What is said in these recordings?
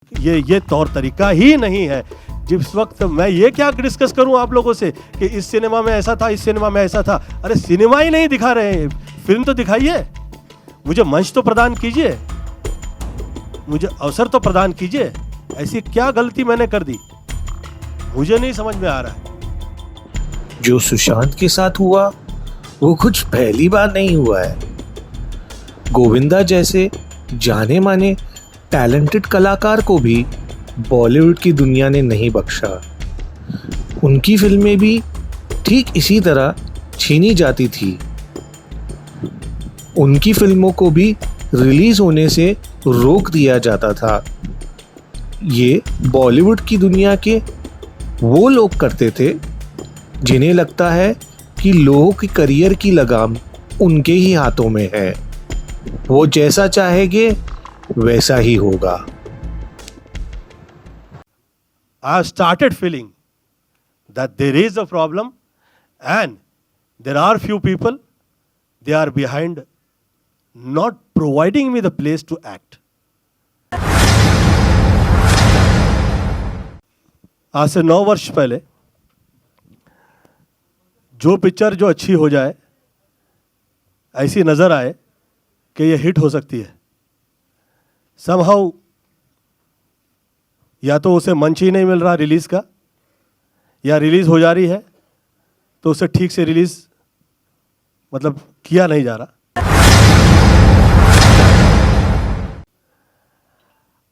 ये तौर तरीका ही नहीं है। जिस वक्त मैं ये क्या डिस्कस करूं आप लोगों से कि इस सिनेमा में ऐसा था, इस सिनेमा में ऐसा था। अरे सिनेमा ही नहीं दिखा रहे हैं, फिल्म तो दिखाइए, मुझे मंच तो प्रदान कीजिए, मुझे अवसर तो प्रदान कीजिए। ऐसी क्या गलती मैंने कर दी, मुझे नहीं समझ में आ रहा है। जो सुशांत के साथ हुआ वो कुछ पहली बार नहीं हुआ है। गोविंदा जैसे जाने माने टैलेंटेड कलाकार को भी बॉलीवुड की दुनिया ने नहीं बख्शा। उनकी फिल्में भी ठीक इसी तरह छीनी जाती थी। उनकी फिल्मों को भी रिलीज होने से रोक दिया जाता था। ये बॉलीवुड की दुनिया के वो लोग करते थे जिन्हें लगता है कि लोगों की करियर की लगाम उनके ही हाथों में है, वो जैसा चाहेंगे वैसा ही होगा। I started feeling that there is a problem and there are few people, they are behind not providing me the place to act. आज से 9 वर्ष पहले जो पिक्चर जो अच्छी हो जाए, ऐसी नजर आए कि ये हिट हो सकती है, somehow या तो उसे मंच ही नहीं मिल रहा रिलीज का, या रिलीज हो जा रही है तो उसे ठीक से रिलीज मतलब किया नहीं जा रहा।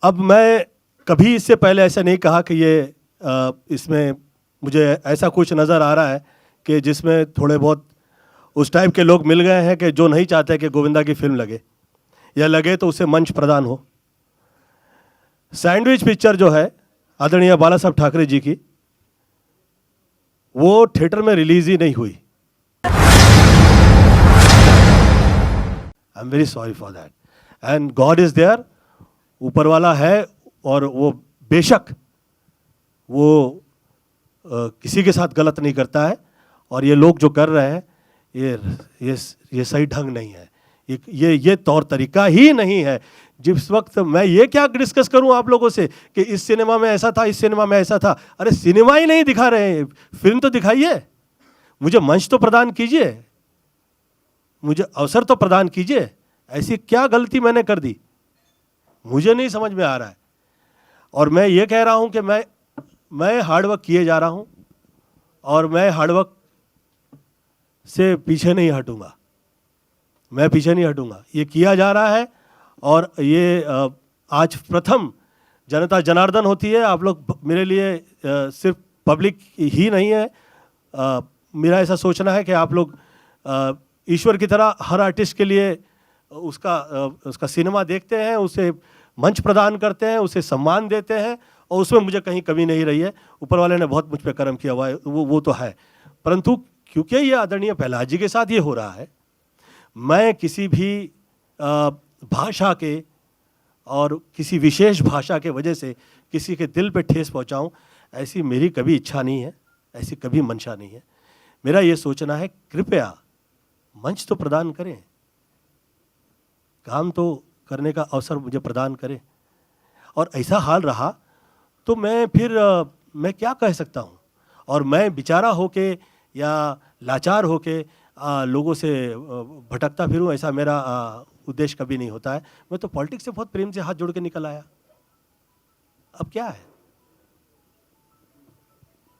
अब मैं कभी इससे पहले ऐसा नहीं कहा कि ये इसमें मुझे ऐसा कुछ नज़र आ रहा है कि जिसमें थोड़े बहुत उस टाइप के लोग मिल गए हैं कि जो नहीं चाहते कि गोविंदा की फिल्म लगे, या लगे तो उसे मंच प्रदान हो। सैंडविच पिक्चर जो है आदरणीय बाला साहब ठाकरे जी की, वो थिएटर में रिलीज ही नहीं हुई। I am very sorry for that and God is there, ऊपर वाला है और वो बेशक वो किसी के साथ गलत नहीं करता है, और ये लोग जो कर रहे हैं ये सही ढंग नहीं है, ये तौर तरीका ही नहीं है। जिस वक्त मैं ये क्या डिस्कस करूं आप लोगों से कि इस सिनेमा में ऐसा था, इस सिनेमा में ऐसा था। अरे सिनेमा ही नहीं दिखा रहे हैं, फिल्म तो दिखाइए, मुझे मंच तो प्रदान कीजिए, मुझे अवसर तो प्रदान कीजिए। ऐसी क्या गलती मैंने कर दी, मुझे नहीं समझ में आ रहा है। और मैं ये कह रहा हूं कि मैं हार्डवर्क किए जा रहा हूं और मैं हार्डवर्क से पीछे नहीं हटूंगा, मैं पीछे नहीं हटूंगा। ये किया जा रहा है और ये आज प्रथम जनता जनार्दन होती है। आप लोग मेरे लिए सिर्फ पब्लिक ही नहीं है, मेरा ऐसा सोचना है कि आप लोग ईश्वर की तरह हर आर्टिस्ट के लिए उसका सिनेमा देखते हैं, उसे मंच प्रदान करते हैं, उसे सम्मान देते हैं, और उसमें मुझे कहीं कमी नहीं रही है। ऊपर वाले ने बहुत मुझ पर कर्म किया हुआ है, वो तो है। परंतु क्योंकि ये आदरणीय प्रहलाद जी के साथ ये हो रहा है, मैं किसी भी भाषा के और किसी विशेष भाषा के वजह से किसी के दिल पे ठेस पहुंचाऊं, ऐसी मेरी कभी इच्छा नहीं है, ऐसी कभी मंशा नहीं है। मेरा ये सोचना है कृपया मंच तो प्रदान करें, काम तो करने का अवसर मुझे प्रदान करें। और ऐसा हाल रहा तो मैं फिर मैं क्या कह सकता हूँ, और मैं बेचारा होके या लाचार होके लोगों से भटकता फिरूं, ऐसा मेरा उद्देश्य कभी नहीं होता है। मैं तो पॉलिटिक्स से बहुत प्रेम से हाथ जोड़ के निकल आया, अब क्या है।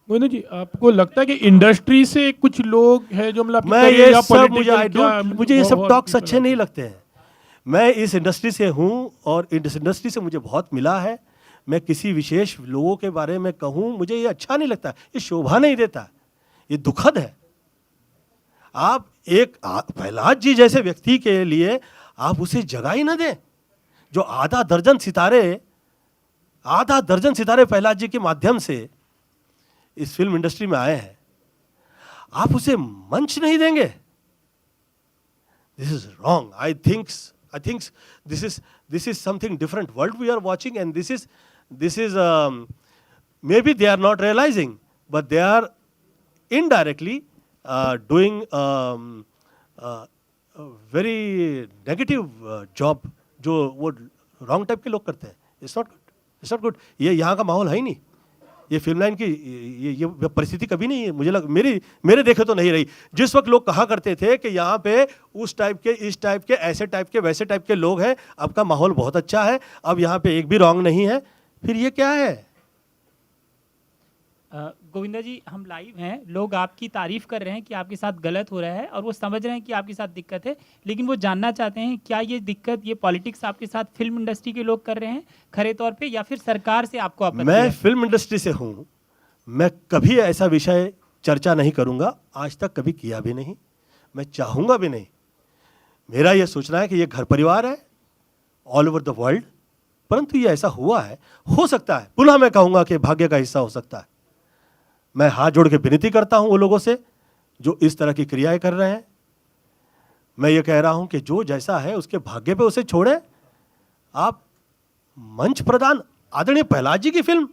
गोविंदा जी, आपको लगता है कि इंडस्ट्री से कुछ लोग हैं जो मतलब मैं ये सब मुझे ये सब टॉक्स अच्छे नहीं लगते हैं। मैं इस इंडस्ट्री से हूँ और इस इंडस्ट्री से मुझे बहुत मिला है। मैं किसी विशेष लोगों के बारे में कहूँ, मुझे ये अच्छा नहीं लगता, ये शोभा नहीं देता, ये दुखद है। आप एक प्रहलाद जी जैसे व्यक्ति के लिए आप उसे जगह ही ना दें, जो आधा दर्जन सितारे प्रहलाद जी के माध्यम से इस फिल्म इंडस्ट्री में आए हैं, आप उसे मंच नहीं देंगे। This is wrong. I think this is something different world we are watching, and this is maybe they are not realizing, but they are indirectly doing very negative job जो वो रॉन्ग टाइप के लोग करते हैं। It's not good. It's not good. ये यहाँ का माहौल है ही नहीं। ये फिल्म लाइन की ये परिस्थिति कभी नहीं है, मुझे मेरे देखे तो नहीं रही। जिस वक्त लोग कहा करते थे कि यहाँ पे उस टाइप के, इस टाइप के, ऐसे टाइप के, वैसे टाइप के लोग हैं, अब का माहौल बहुत अच्छा है, अब यहाँ पे एक भी रॉन्ग नहीं है, फिर ये क्या है? गोविंदा जी, हम लाइव हैं, लोग आपकी तारीफ कर रहे हैं कि आपके साथ गलत हो रहा है और वो समझ रहे हैं कि आपके साथ दिक्कत है, लेकिन वो जानना चाहते हैं क्या ये दिक्कत, ये पॉलिटिक्स आपके साथ फिल्म इंडस्ट्री के लोग कर रहे हैं खरे तौर पे, या फिर सरकार से आपको आपत्ति मैं है? फिल्म इंडस्ट्री से हूँ, मैं कभी ऐसा विषय चर्चा नहीं करूँगा, आज तक कभी किया भी नहीं, मैं चाहूँगा भी नहीं। मेरा ये सोचना है कि ये घर परिवार है ऑल ओवर द वर्ल्ड, परंतु ये ऐसा हुआ है, हो सकता है, पुनः मैं कहूँगा कि भाग्य का हिस्सा हो सकता है। मैं हाथ जोड़ के विनती करता हूं वो लोगों से जो इस तरह की क्रियाएं कर रहे हैं। मैं ये कह रहा हूं कि जो जैसा है उसके भाग्य पे उसे छोड़ें। आप मंच प्रदान, आदरणीय प्रहलाद जी की फिल्म,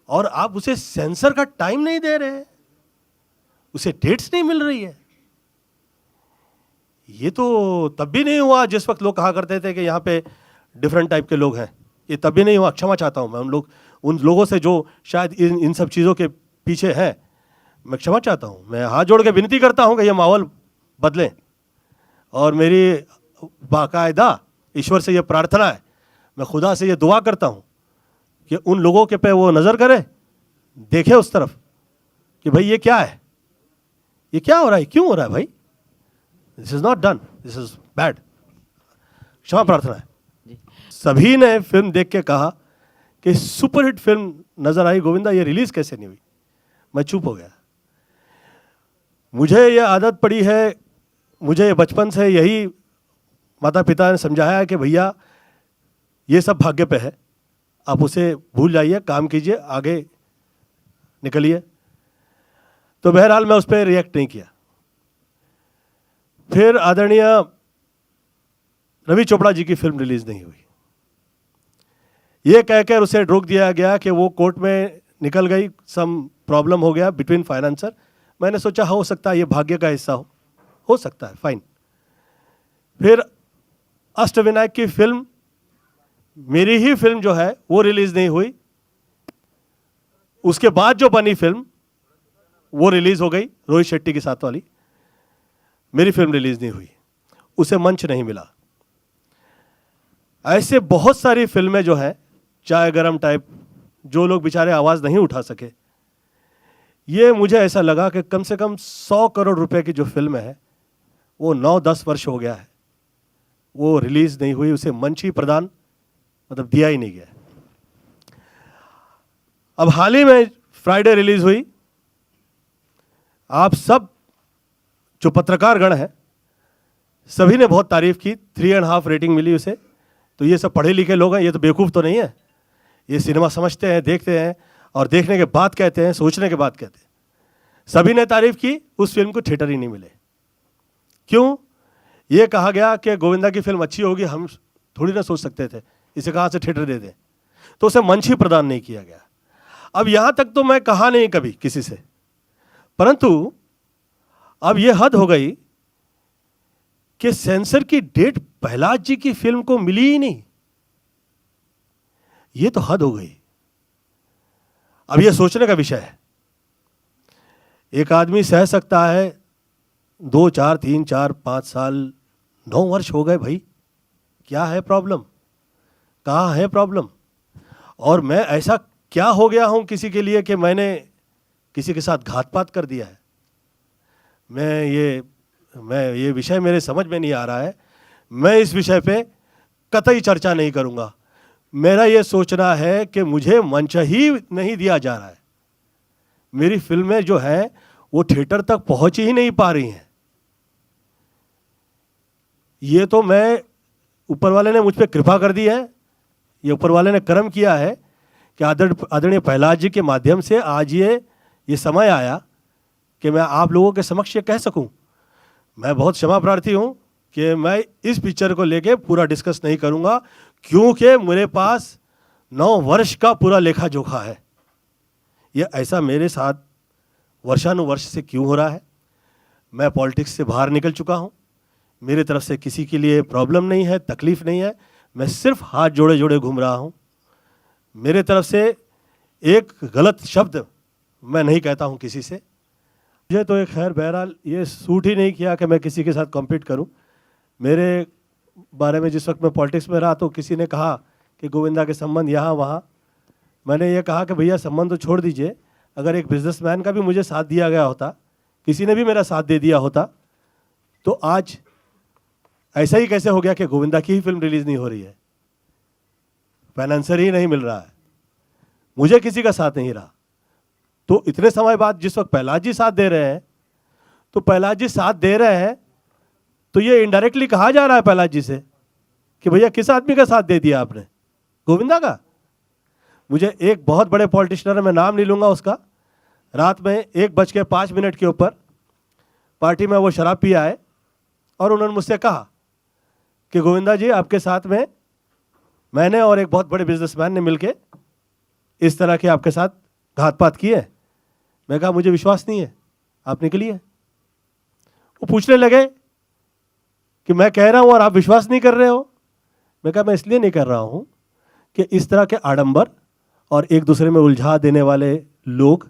और आप उसे सेंसर का टाइम नहीं दे रहे हैं, उसे डेट्स नहीं मिल रही है। ये तो तब भी नहीं हुआ जिस वक्त लोग कहा करते थे कि यहाँ पे डिफरेंट टाइप के लोग हैं। ये तब भी नहीं हुआ। क्षमा चाहता हूं मैं उन लोगों से जो शायद इन सब चीज़ों के पीछे हैं, मैं क्षमा चाहता हूं। मैं हाथ जोड़ के विनती करता हूं कि ये माहौल बदलें, और मेरी बाकायदा ईश्वर से ये प्रार्थना है, मैं खुदा से ये दुआ करता हूं कि उन लोगों के पे वो नज़र करे, देखे उस तरफ कि भाई ये क्या है, ये क्या हो रहा है, क्यों हो रहा है भाई, this is not done, this is bad. क्षमा प्रार्थना है। सभी ने फिल्म देख के कहा कि सुपरहिट फिल्म नजर आई, गोविंदा ये रिलीज कैसे नहीं हुई? मैं चुप हो गया। मुझे ये आदत पड़ी है, मुझे बचपन से यही माता पिता ने समझाया कि भैया ये सब भाग्य पे है, आप उसे भूल जाइए, काम कीजिए, आगे निकलिए। तो बहरहाल मैं उस पर रिएक्ट नहीं किया। फिर आदरणीय रवि चोपड़ा जी की फिल्म रिलीज नहीं हुई, ये कहकर उसे रोक दिया गया कि वो कोर्ट में निकल गई, सम प्रॉब्लम हो गया बिटवीन फाइनेंसर। मैंने सोचा हो सकता है ये भाग्य का हिस्सा हो सकता है, फाइन। फिर अष्टविनायक की फिल्म, मेरी ही फिल्म जो है वो रिलीज नहीं हुई। उसके बाद जो बनी फिल्म वो रिलीज हो गई, रोहित शेट्टी के साथ वाली, मेरी फिल्म रिलीज नहीं हुई, उसे मंच नहीं मिला। ऐसे बहुत सारी फिल्में जो हैं चाय गरम टाइप, जो लोग बेचारे आवाज़ नहीं उठा सके, ये मुझे ऐसा लगा कि कम से कम 100 करोड़ रुपए की जो फिल्म है वो 9-10 वर्ष हो गया है, वो रिलीज नहीं हुई, उसे मंच ही प्रदान मतलब दिया ही नहीं गया। अब हाल ही में फ्राइडे रिलीज हुई, आप सब जो पत्रकार गण हैं सभी ने बहुत तारीफ की, 3.5 रेटिंग मिली उसे। तो ये सब पढ़े लिखे लोग हैं, ये तो बेवकूफ़ तो नहीं है, ये सिनेमा समझते हैं, देखते हैं, और देखने के बाद कहते हैं, सोचने के बाद कहते हैं। सभी ने तारीफ की, उस फिल्म को थिएटर ही नहीं मिले। क्यों? ये कहा गया कि गोविंदा की फिल्म अच्छी होगी, हम थोड़ी ना सोच सकते थे इसे कहाँ से थिएटर दे दें, तो उसे मंच ही प्रदान नहीं किया गया। अब यहाँ तक तो मैं कहा नहीं कभी किसी से, परंतु अब ये हद हो गई कि सेंसर की डेट प्रहलाद जी की फिल्म को मिली ही नहीं। ये तो हद हो गई। अब ये सोचने का विषय है। एक आदमी सह सकता है 2, 4, 3, 4, 5 साल, 9 वर्ष हो गए भाई, क्या है प्रॉब्लम, कहाँ है प्रॉब्लम? और मैं ऐसा क्या हो गया हूं किसी के लिए कि मैंने किसी के साथ घात-पात कर दिया है? मैं ये विषय मेरे समझ में नहीं आ रहा है। मैं इस विषय पे कतई चर्चा नहीं करूंगा। मेरा ये सोचना है कि मुझे मंच ही नहीं दिया जा रहा है। मेरी फिल्में जो हैं वो थिएटर तक पहुंच ही नहीं पा रही हैं। ये तो मैं, ऊपर वाले ने मुझ पर कृपा कर दी है, ये ऊपर वाले ने कर्म किया है कि आदरणीय प्रहलाद जी के माध्यम से आज ये समय आया कि मैं आप लोगों के समक्ष ये कह सकूं। मैं बहुत क्षमा प्रार्थी हूं कि मैं इस पिक्चर को लेके पूरा डिस्कस नहीं करूंगा, क्योंकि मेरे पास 9 वर्ष का पूरा लेखा जोखा है। ये ऐसा मेरे साथ वर्षानुवर्ष से क्यों हो रहा है? मैं पॉलिटिक्स से बाहर निकल चुका हूं, मेरी तरफ से किसी के लिए प्रॉब्लम नहीं है, तकलीफ नहीं है। मैं सिर्फ हाथ जोड़े जोड़े घूम रहा हूं मेरे तरफ से एक गलत शब्द मैं नहीं कहता हूँ किसी से। मुझे तो एक खैर बहरहाल ये सूट ही नहीं किया कि मैं किसी के साथ कॉम्पीट करूँ। मेरे बारे में जिस वक्त मैं पॉलिटिक्स में रहा तो किसी ने कहा कि गोविंदा के संबंध यहाँ वहाँ। मैंने ये कहा कि भैया संबंध तो छोड़ दीजिए, अगर एक बिजनेसमैन का भी मुझे साथ दिया गया होता, किसी ने भी मेरा साथ दे दिया होता, तो आज ऐसा ही कैसे हो गया कि गोविंदा की ही फिल्म रिलीज़ नहीं हो रही है, फाइनेंसर ही नहीं मिल रहा है, मुझे किसी का साथ नहीं रहा। तो इतने समय बाद जिस वक्त प्रहलाद जी साथ दे रहे हैं, तो प्रहलाद जी साथ दे रहे हैं तो ये इनडायरेक्टली कहा जा रहा है प्रहलाद जी से कि भैया किस आदमी का साथ दे दिया आपने, गोविंदा का। मुझे एक बहुत बड़े पॉलिटिशियन, मैं नाम नहीं लूँगा उसका, रात में 1:05 के ऊपर पार्टी में वो शराब पी आए और उन्होंने मुझसे कहा कि गोविंदा जी आपके साथ में मैंने और एक बहुत बड़े बिजनेसमैन ने मिलके इस तरह के आपके साथ घात-पात किए। मैं कहा मुझे विश्वास नहीं है, आप निकलिए। वो पूछने लगे कि मैं कह रहा हूँ और आप विश्वास नहीं कर रहे हो। मैं कहा मैं इसलिए नहीं कर रहा हूँ कि इस तरह के आडंबर और एक दूसरे में उलझा देने वाले लोग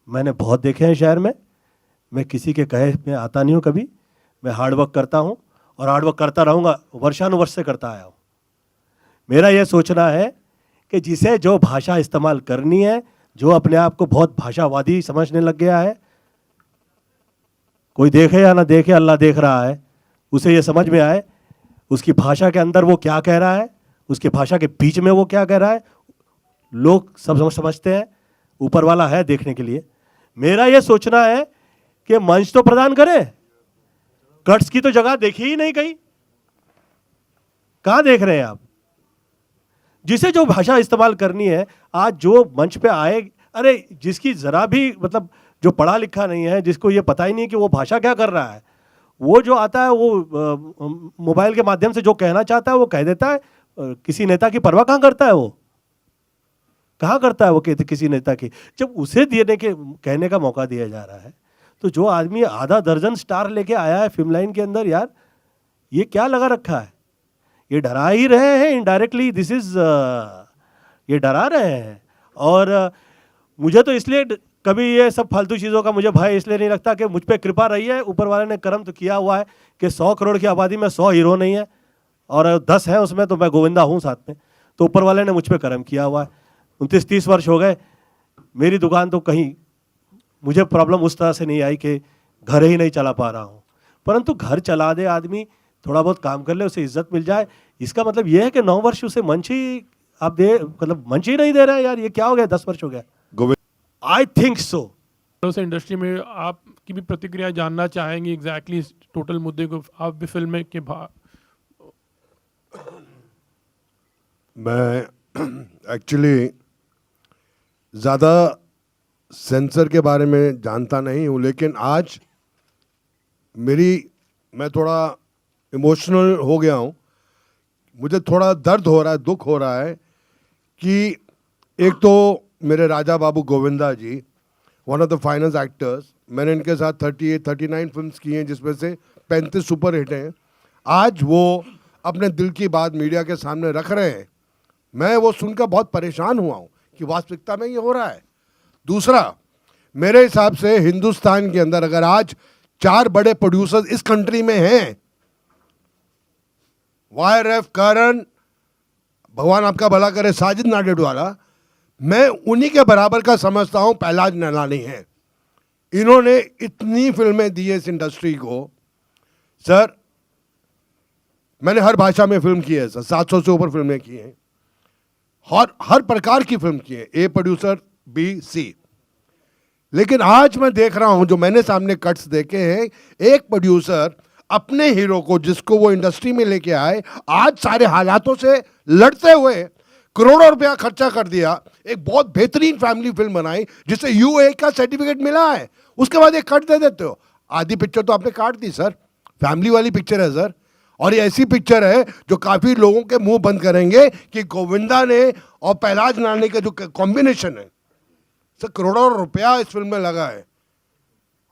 मैंने बहुत देखे हैं शहर में। मैं किसी के कहे में आता नहीं हूँ कभी, मैं हार्डवर्क करता हूँ और हार्डवर्क करता रहूँगा, वर्षानुवर्ष से करता आया हूँ। मेरा यह सोचना है कि जिसे जो भाषा इस्तेमाल करनी है, जो अपने आप को बहुत भाषावादी समझने लग गया है, कोई देखे या ना देखे, अल्लाह देख रहा है, उसे ये समझ में आए उसकी भाषा के अंदर वो क्या कह रहा है, उसकी भाषा के बीच में वो क्या कह रहा है। लोग सब समझते हैं, ऊपर वाला है देखने के लिए। मेरा ये सोचना है कि मंच तो प्रदान करें, कट्स की तो जगह देखी ही नहीं कहीं। कहाँ देख रहे हैं आप? जिसे जो भाषा इस्तेमाल करनी है, आज जो मंच पे आए, अरे जिसकी ज़रा भी मतलब जो पढ़ा लिखा नहीं है, जिसको ये पता ही नहीं कि वो भाषा क्या कर रहा है, वो जो आता है वो मोबाइल के माध्यम से जो कहना चाहता है वो कह देता है। किसी नेता की परवाह कहाँ करता है वो? कहाँ करता है वो किसी नेता की? जब उसे देने के कहने का मौका दिया जा रहा है, तो जो आदमी आधा दर्जन स्टार लेके आया है फिल्म लाइन के अंदर, यार ये क्या लगा रखा है? ये डरा ही रहे हैं इनडायरेक्टली, दिस इज ये डरा रहे हैं। और मुझे तो इसलिए कभी ये सब फालतू चीज़ों का मुझे भय इसलिए नहीं लगता कि मुझ पे कृपा रही है, ऊपर वाले ने कर्म तो किया हुआ है कि 100 करोड़ की आबादी में 100 हीरो नहीं है और 10 हैं उसमें, तो मैं गोविंदा हूँ साथ में। तो ऊपर वाले ने मुझ पे कर्म किया हुआ है। 29-30 वर्ष हो गए, मेरी दुकान तो कहीं मुझे प्रॉब्लम उस तरह से नहीं आई कि घर ही नहीं चला पा रहा हूँ। परंतु घर चला दे आदमी, थोड़ा बहुत काम कर ले, उसे इज्जत मिल जाए, इसका मतलब ये है कि 9 वर्ष उसे मंच ही आप दे, मतलब मंच ही नहीं दे रहे हैं। यार ये क्या हो गया, 10 वर्ष हो गया। I think so. से इंडस्ट्री में आपकी भी प्रतिक्रिया जानना चाहेंगे एग्जैक्टली इस टोटल मुद्दे को, आप भी फिल्म के मैं एक्चुअली ज़्यादा सेंसर के बारे में जानता नहीं हूँ, लेकिन आज मैं थोड़ा इमोशनल हो गया हूँ। मुझे थोड़ा दर्द हो रहा है, दुख हो रहा है कि एक तो मेरे Raja Babu Govinda ji, one of the finest actors, मैंने इनके साथ 38-39 फिल्म्स की हैं, जिसमें से 35 सुपर हिट हैं। आज वो अपने दिल की बात मीडिया के सामने रख रहे हैं। मैं वो सुनकर बहुत परेशान हुआ हूँ कि वास्तविकता में ये हो रहा है। दूसरा, मेरे हिसाब से हिंदुस्तान के अंदर अगर आज 4 बड़े प्रोड्यूसर्स इस कंट्री में हैं, YRF, करण, भगवान आपका भला करे, साजिद नाडियाडवाला, मैं उन्हीं के बराबर का समझता हूं प्रहलाद नैलानी है। इन्होंने इतनी फिल्में दी है इस इंडस्ट्री को। सर, मैंने हर भाषा में फिल्म की है सर, 700 से ऊपर फिल्में की हैं, हर प्रकार की फिल्म की है, ए प्रोड्यूसर, बी, सी। लेकिन आज मैं देख रहा हूं, जो मैंने सामने कट्स देखे हैं, एक प्रोड्यूसर अपने हीरो को, जिसको वो इंडस्ट्री में लेके आए, आज सारे हालातों से लड़ते हुए करोड़ों रुपया खर्चा कर दिया, एक बहुत बेहतरीन फैमिली फिल्म बनाई जिसे UA का सर्टिफिकेट मिला है, उसके बाद एक कट दे देते हो। आधी पिक्चर तो आपने काट दी सर, फैमिली वाली पिक्चर है सर, और ये ऐसी पिक्चर है जो काफी लोगों के मुंह बंद करेंगे कि गोविंदा ने और प्रहलाद नानी का जो कॉम्बिनेशन है सर, करोड़ों रुपया इस फिल्म में लगा है।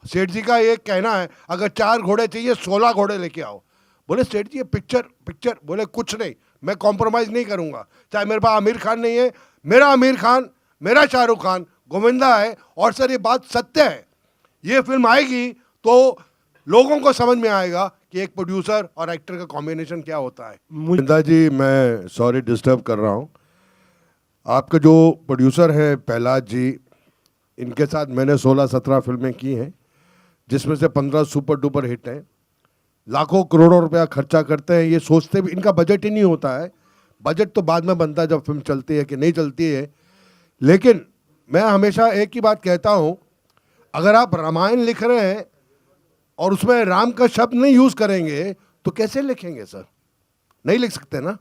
सेठ जी का ये कहना है, अगर 4 घोड़े चाहिए 16 घोड़े लेके आओ। बोले सेठ जी ये पिक्चर, बोले कुछ नहीं, मैं कॉम्प्रोमाइज़ नहीं करूँगा। चाहे मेरे पास आमिर खान नहीं है, मेरा आमिर खान, मेरा शाहरुख खान, गोविंदा है। और सर ये बात सत्य है, ये फिल्म आएगी तो लोगों को समझ में आएगा कि एक प्रोड्यूसर और एक्टर का कॉम्बिनेशन क्या होता है। गोविंदा जी, मैं सॉरी डिस्टर्ब कर रहा हूँ। आपके जो प्रोड्यूसर हैं प्रहलाद जी, इनके साथ मैंने 16-17 फिल्में की हैं, जिसमें से 15 सुपर डुपर हिट हैं। लाखों करोड़ों रुपया खर्चा करते हैं, ये सोचते भी इनका बजट ही नहीं होता है। बजट तो बाद में बनता है जब फिल्म चलती है कि नहीं चलती है। लेकिन मैं हमेशा एक ही बात कहता हूँ, अगर आप रामायण लिख रहे हैं और उसमें राम का शब्द नहीं यूज़ करेंगे तो कैसे लिखेंगे सर? नहीं लिख सकते ना।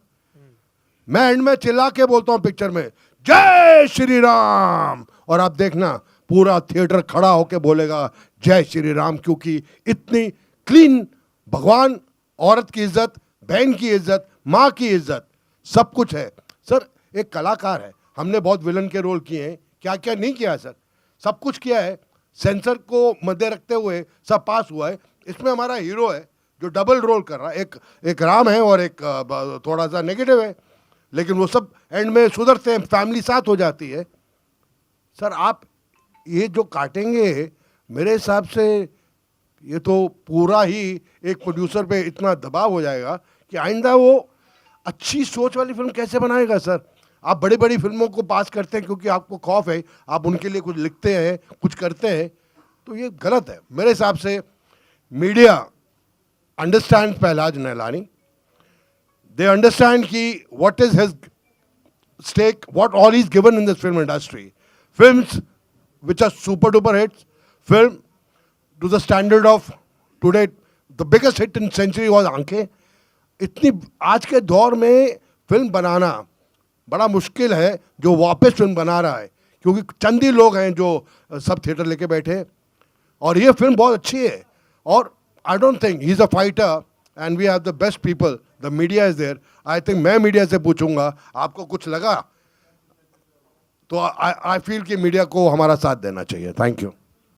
मैं एंड में चिल्ला के बोलता हूँ पिक्चर में, जय श्री राम, और आप देखना पूरा थिएटर खड़ा होके बोलेगा जय श्री राम, क्योंकि इतनी क्लीन भगवान, औरत की इज्जत, बहन की इज्जत, माँ की इज्जत, सब कुछ है। सर एक कलाकार है, हमने बहुत विलन के रोल किए हैं, क्या क्या नहीं किया है सर, सब कुछ किया है। सेंसर को मध्य रखते हुए सब पास हुआ है। इसमें हमारा हीरो है जो डबल रोल कर रहा है, एक राम है और एक थोड़ा सा नेगेटिव है, लेकिन वो सब एंड में सुधरते हैं, फैमिली साथ हो जाती है। सर आप ये जो काटेंगे, मेरे हिसाब से ये तो पूरा ही एक प्रोड्यूसर पे इतना दबाव हो जाएगा कि आइंदा वो अच्छी सोच वाली फिल्म कैसे बनाएगा सर? आप बड़ी बड़ी फिल्मों को पास करते हैं क्योंकि आपको खौफ है, आप उनके लिए कुछ लिखते हैं, कुछ करते हैं, तो ये गलत है मेरे हिसाब से। Media understand Prahlad Nailani, they understand ki what is his stake, what all he's given in this film industry. Films which are super duper hits, film to the standard of today, the biggest hit in century was आंखें। इतनी आज के दौर में film बनाना बड़ा मुश्किल है जो वापस फिल्म बना रहा है, क्योंकि चंद ही लोग हैं जो सब थिएटर लेके बैठे, और ये फिल्म बहुत अच्छी है। और I don't think he is a fighter and we have the best people, the media is there. I think मैं मीडिया से पूछूंगा आपको कुछ लगा तो आई फील कि मीडिया को हमारा साथ देना चाहिए। Thank you.